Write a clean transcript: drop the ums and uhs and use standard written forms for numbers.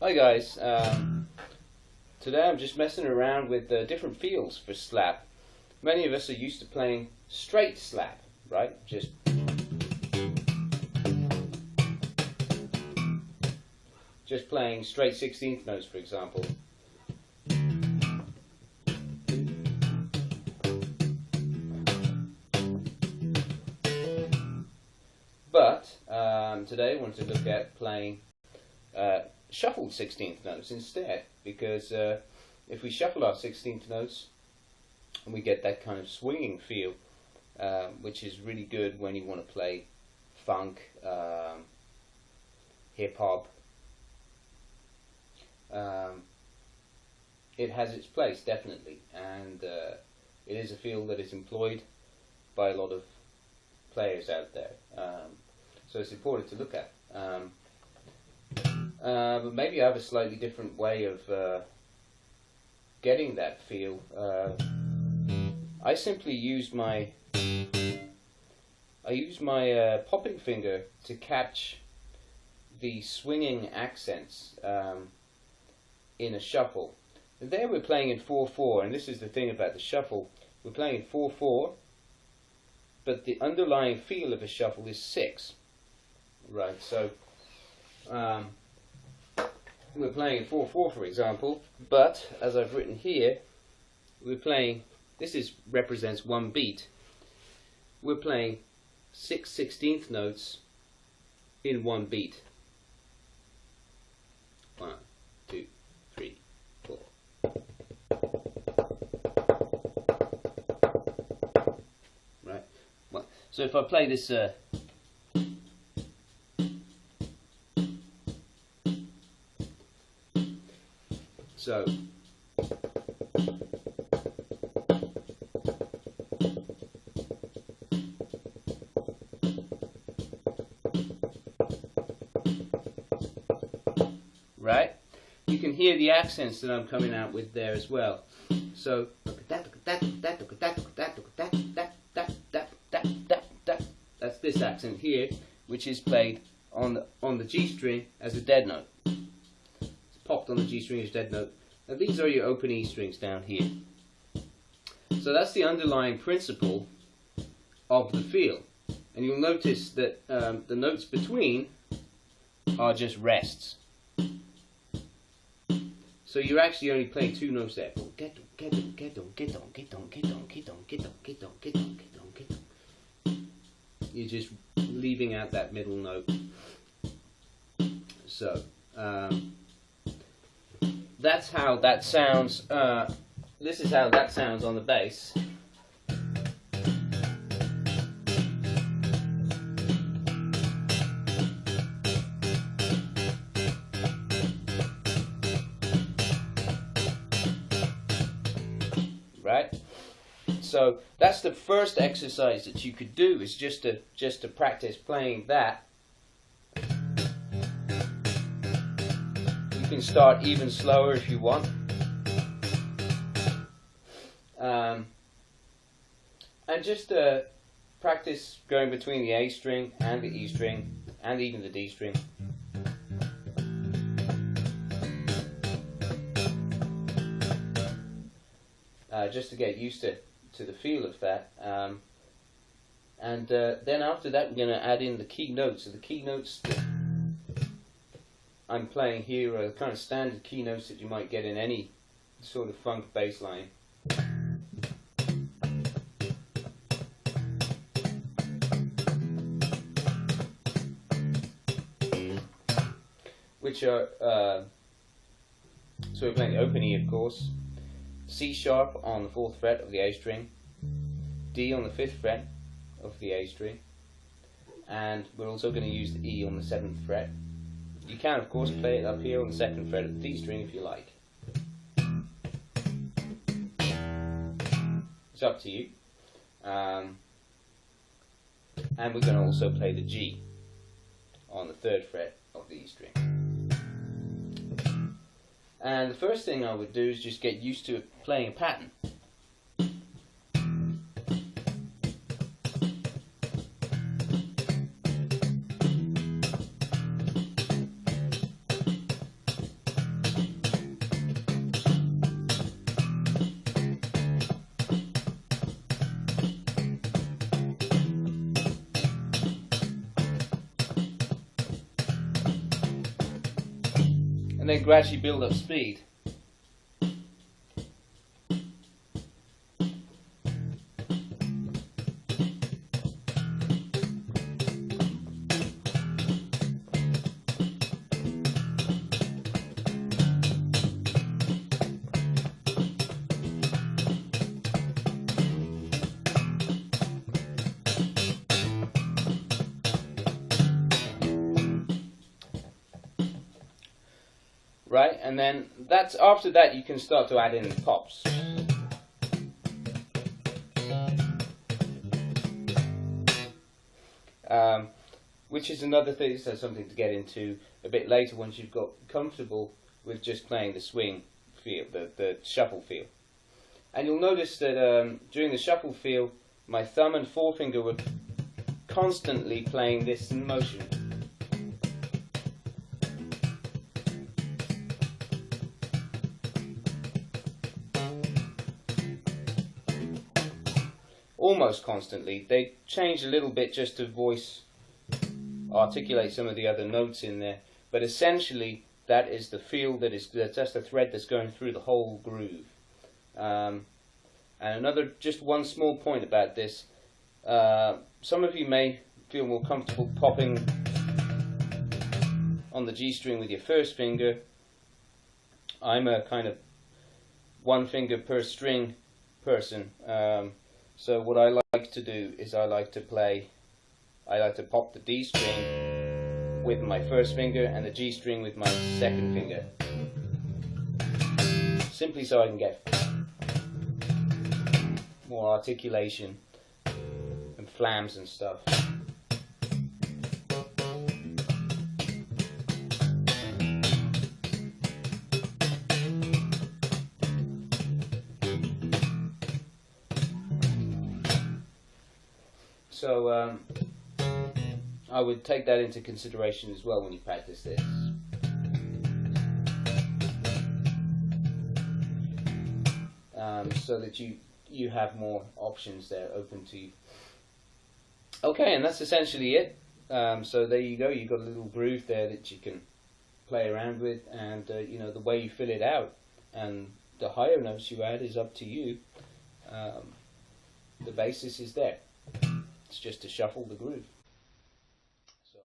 Hi guys, today I'm just messing around with different feels for slap. Many of us are used to playing straight slap, right? Just playing straight 16th notes, for example. But today I want to look at playing shuffled 16th notes instead, because if we shuffle our 16th notes, we get that kind of swinging feel, which is really good when you want to play funk, hip hop. It has its place, definitely, and it is a feel that is employed by a lot of players out there, so it's important to look at. But maybe I have a slightly different way of getting that feel. I simply use my popping finger to catch the swinging accents in a shuffle. And there we're playing in 4/4, and this is the thing about the shuffle. We're playing in 4/4, but the underlying feel of a shuffle is 6. Right, so we're playing in 4/4, for example, but as I've written here, we're playing, this represents one beat. We're playing 6 16th notes in one beat. 1, 2, 3, 4. Right. Well, so if I play this so right, you can hear the accents that I'm coming out with there as well. So that's this accent here, which is played on the G string as a dead note. It's popped on the G string as a dead note. Now these are your open E strings down here. So that's the underlying principle of the feel. And you'll notice that the notes between are just rests. So you're actually only playing 2 notes there. You're just leaving out that middle note. So that's how that sounds. This is how that sounds on the bass. Right? So that's the first exercise that you could do, is just to practice playing that. You can start even slower if you want. And just practice going between the A string and the E string and even the D string. Just to get used to the feel of that. And then after that we're going to add in the key notes. So the key notes that I'm playing here are the kind of standard key notes that you might get in any sort of funk bass line. Which are, so we're playing the open E, of course, C sharp on the 4th fret of the A string, D on the 5th fret of the A string, and we're also going to use the E on the 7th fret. You can, of course, play it up here on the 2nd fret of the D string if you like. It's up to you. And we're going to also play the G on the 3rd fret of the E string. And the first thing I would do is just get used to playing a pattern. and then gradually build up speed. Right, and then after that you can start to add in pops. Which is another thing, so something to get into a bit later once you've got comfortable with just playing the swing feel, the shuffle feel. And you'll notice that during the shuffle feel, my thumb and forefinger were constantly playing this motion. Almost constantly. They changed a little bit just to articulate some of the other notes in there, but essentially that is the feel, that's the thread that's going through the whole groove. And just one small point about this, some of you may feel more comfortable popping on the G string with your first finger. I'm a kind of one finger per string person. So what I like to do is I like to pop the D string with my first finger and the G string with my second finger. Simply so I can get more articulation and flams and stuff. So I would take that into consideration as well when you practice this. So that you have more options there open to you. Okay, and that's essentially it. So there you go. You've got a little groove there that you can play around with, and you know, the way you fill it out and the higher notes you add is up to you. The basis is there. It's just to shuffle the groove.